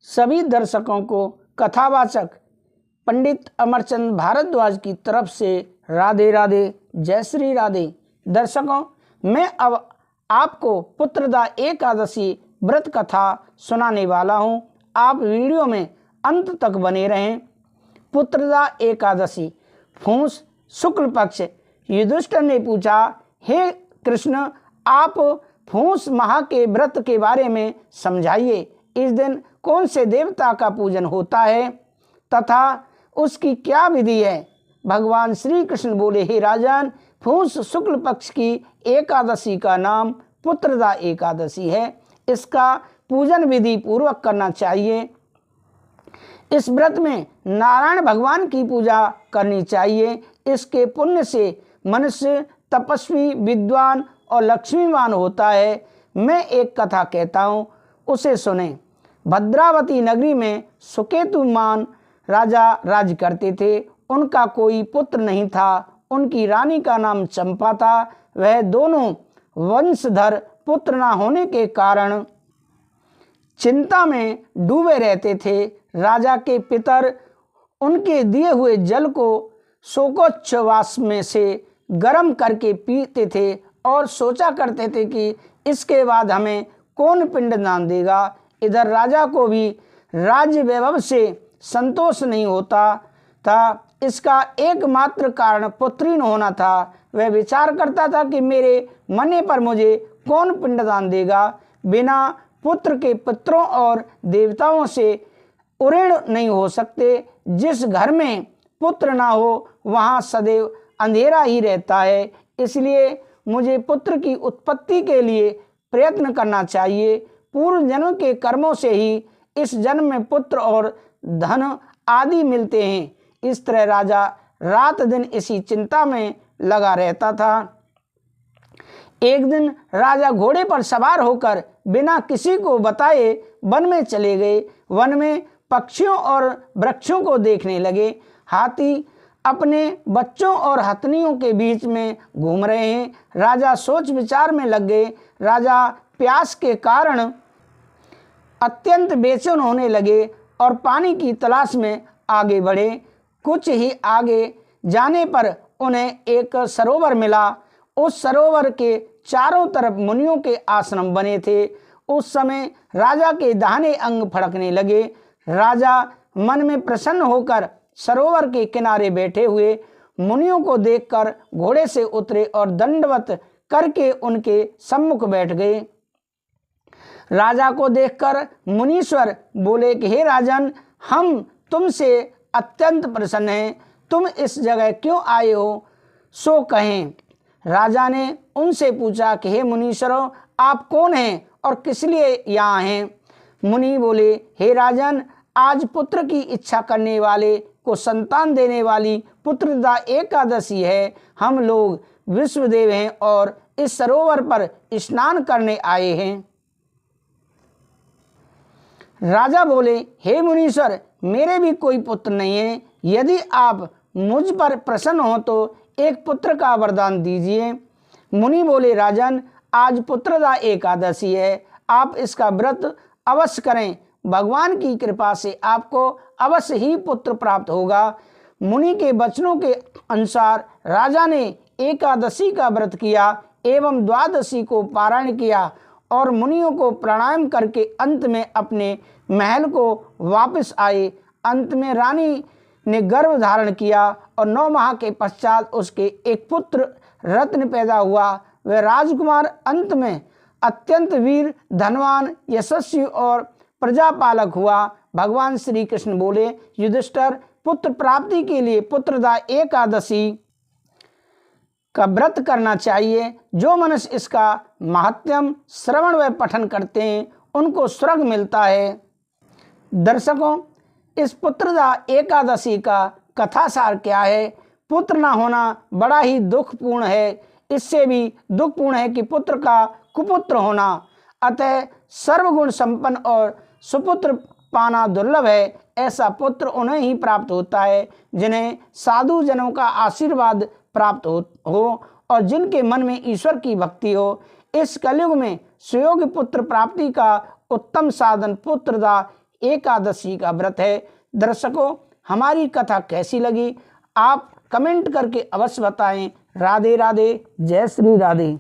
सभी दर्शकों को कथावाचक पंडित अमरचंद भारद्वाज की तरफ से राधे राधे, जय श्री राधे। दर्शकों, मैं अब आपको पुत्रदा एकादशी व्रत कथा सुनाने वाला हूं। आप वीडियो में अंत तक बने रहें। पुत्रदा एकादशी, फूस शुक्ल पक्ष। युधिष्ठिर ने पूछा, हे कृष्ण, आप फूस माह के व्रत के बारे में समझाइए। इस दिन कौन से देवता का पूजन होता है तथा उसकी क्या विधि है? भगवान श्री कृष्ण बोले, हे राजन, फूस शुक्ल पक्ष की एकादशी का नाम पुत्रदा एकादशी है। इसका पूजन विधि पूर्वक करना चाहिए। इस व्रत में नारायण भगवान की पूजा करनी चाहिए। इसके पुण्य से मनुष्य तपस्वी, विद्वान और लक्ष्मीवान होता है। मैं एक कथा कहता हूँ, उसे सुने। भद्रावती नगरी में सुकेतुमान राजा राज करते थे। उनका कोई पुत्र नहीं था। उनकी रानी का नाम चंपा था। वह दोनों वंशधर पुत्र न होने के कारण चिंता में डूबे रहते थे। राजा के पितर उनके दिए हुए जल को शोकोच्छ्वास में से गर्म करके पीते थे और सोचा करते थे कि इसके बाद हमें कौन पिंडदान देगा। इधर राजा को भी राज्य वैभव से संतोष नहीं होता था। इसका एकमात्र कारण पुत्रीन होना था। वह विचार करता था कि मेरे मरने पर मुझे कौन पिंडदान देगा। बिना पुत्र के पितरों और देवताओं से उऋण नहीं हो सकते। जिस घर में पुत्र ना हो वहाँ सदैव अंधेरा ही रहता है। इसलिए मुझे पुत्र की उत्पत्ति के लिए प्रयत्न करना चाहिए। पूर्व जन्म के कर्मों से ही इस जन्म में पुत्र और धन आदि मिलते हैं। इस तरह राजा रात दिन इसी चिंता में लगा रहता था। एक दिन राजा घोड़े पर सवार होकर बिना किसी को बताए वन में चले गए। वन में पक्षियों और वृक्षों को देखने लगे। हाथी अपने बच्चों और हथनियों के बीच में घूम रहे हैं। राजा सोच विचार में लग गए। राजा प्यास के कारण अत्यंत बेचैन होने लगे और पानी की तलाश में आगे बढ़े। कुछ ही आगे जाने पर उन्हें एक सरोवर मिला। उस सरोवर के चारों तरफ मुनियों के आश्रम बने थे। उस समय राजा के दाहिने अंग फड़कने लगे। राजा मन में प्रसन्न होकर सरोवर के किनारे बैठे हुए मुनियों को देखकर घोड़े से उतरे और दंडवत करके उनके सम्मुख बैठ गए। राजा को देखकर मुनीश्वर बोले कि हे राजन, हम तुमसे अत्यंत प्रसन्न हैं। तुम इस जगह क्यों आए हो, सो कहें। राजा ने उनसे पूछा कि हे मुनीश्वरों, आप कौन हैं और किस लिए यहाँ हैं? मुनि बोले, हे राजन, आज पुत्र की इच्छा करने वाले को संतान देने वाली पुत्रदा एकादशी है। हम लोग विश्वदेव हैं और इस सरोवर पर स्नान करने आए हैं। राजा बोले, हे मुनीश्वर, मेरे भी कोई पुत्र नहीं है। यदि आप मुझ पर प्रसन्न हो तो एक पुत्र का वरदान दीजिए। मुनि बोले, राजन, आज पुत्रदा एकादशी है। आप इसका व्रत अवश्य करें। भगवान की कृपा से आपको अवश्य ही पुत्र प्राप्त होगा। मुनि के वचनों के अनुसार राजा ने एकादशी का व्रत किया एवं द्वादशी को पारायण किया और मुनियों को प्रणाम करके अंत में अपने महल को वापस आए। अंत में रानी ने गर्भ धारण किया और 9 माह के पश्चात उसके एक पुत्र रत्न पैदा हुआ। वह राजकुमार अंत में अत्यंत वीर, धनवान, यशस्वी और प्रजापालक हुआ। भगवान श्री कृष्ण बोले, युधिष्ठिर, पुत्र प्राप्ति के लिए पुत्रदा एकादशी का व्रत करना चाहिए। जो मनुष्य इसका महात्म्य श्रवण व पठन करते हैं उनको स्वर्ग मिलता है। दर्शकों, इस पुत्रदा एकादशी का कथासार क्या है? पुत्र न होना बड़ा ही दुखपूर्ण है। इससे भी दुखपूर्ण है कि पुत्र का कुपुत्र होना। अतः सर्वगुण संपन्न और सुपुत्र पाना दुर्लभ है। ऐसा पुत्र उन्हें ही प्राप्त होता है जिन्हें साधु जनों का आशीर्वाद प्राप्त हो और जिनके मन में ईश्वर की भक्ति हो। इस कलयुग में सुयोग्य पुत्र प्राप्ति का उत्तम साधन पुत्रदा एकादशी का व्रत है। दर्शकों, हमारी कथा कैसी लगी आप कमेंट करके अवश्य बताएं। राधे राधे, जय श्री राधे।